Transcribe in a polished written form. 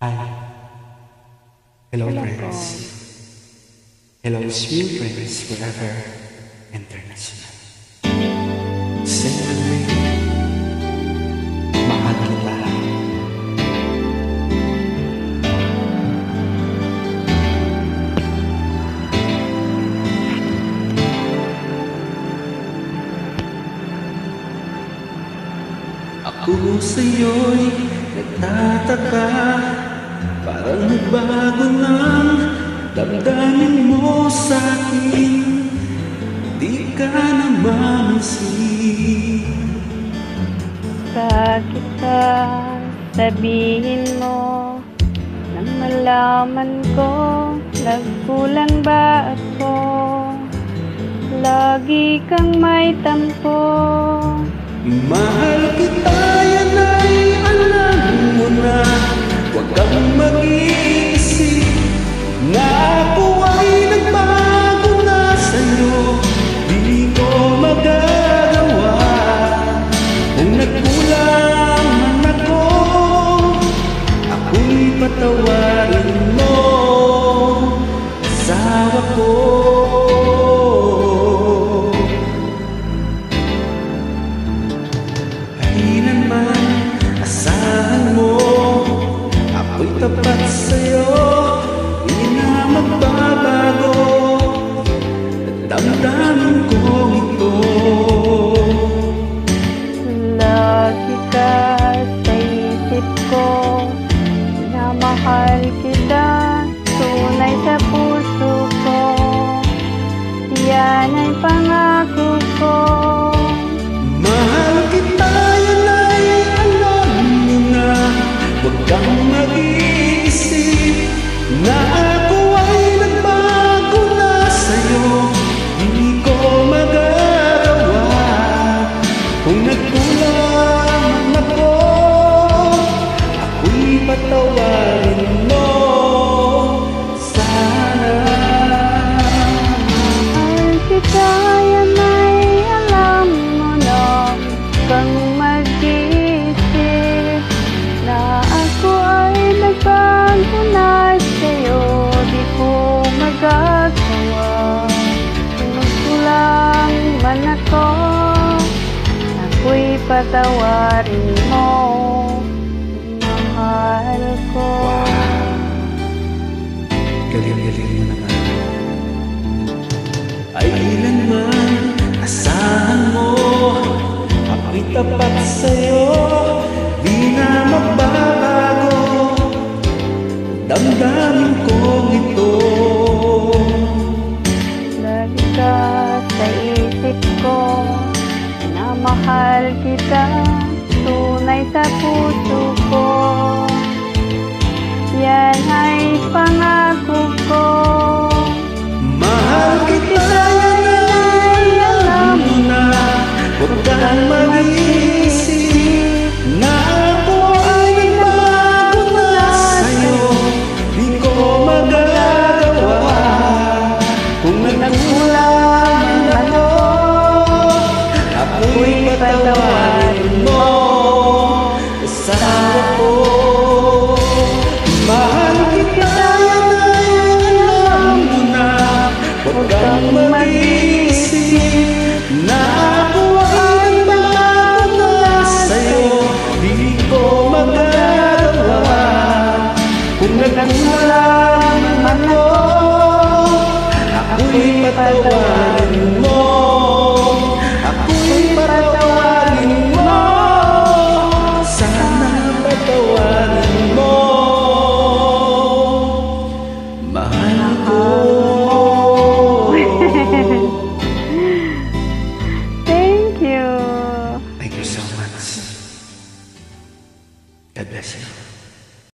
Hi. Hello, Hello po. friends. Hello, sweet friends forever international. Siyempre, mahal kita. Ako sa'yo'y nagtataka, parang nagbago ng damdamin mo sa'kin. Di ka na mamansin. Bakit ka sabihin mo nang malaman ko nagkulang ba ako? Lagi kang may tampo. Mahal kita, yan ay alam mo na. Huwag kang mag-iisip na ako ay nagbago na sa'yo. Di ko magagawa kung nagkulang man ako. Ako'y patawarin mo, asawa ko. Kailanman asahan mo, ako'y tapat sa'yo. Di na magbabago damdamin kong ito. Lagi ka sa isip ko, minamahal kita, tunay sa puso ko. Yan ay pangako ko. Mahal kita, yan ay alam mo na. Huwag kang mag-iisip na ako ay nagbago na sa'yo. Di ko magagawa kung nagkulang ako. Ako'y patawarin mo sana. Mahal kita, yan ay alam mo na. Kang mag-isip na ako ay nagbago na sa'yo. Di ko magagawa kung nagkulang man ako. Ako'y patawarin mo, mahal ko. Galing-galing mo naman. Ay ilanman asahan mo, ako'y tapat sa'yo. Di na magbabago damdamin kong ito. Lagi ka sa isip ko, minamahal kita, tunay sa puso ko. Yan ay pangako ko. Mahal kita, yan ay alam mo na. Huwag kang mag-iisip na ako ay nagbago na sa'yo. Di ko magagawa kung nagkulang ako. Ako'y patawarin mo, asawa ko. Mahal kita, yan ay alam mo na. Huwag kang mag-iisip na ako ay nagbago na sa'yo. Di ko magagawa kung nagkulang man ako. Ako'y patawarin mo,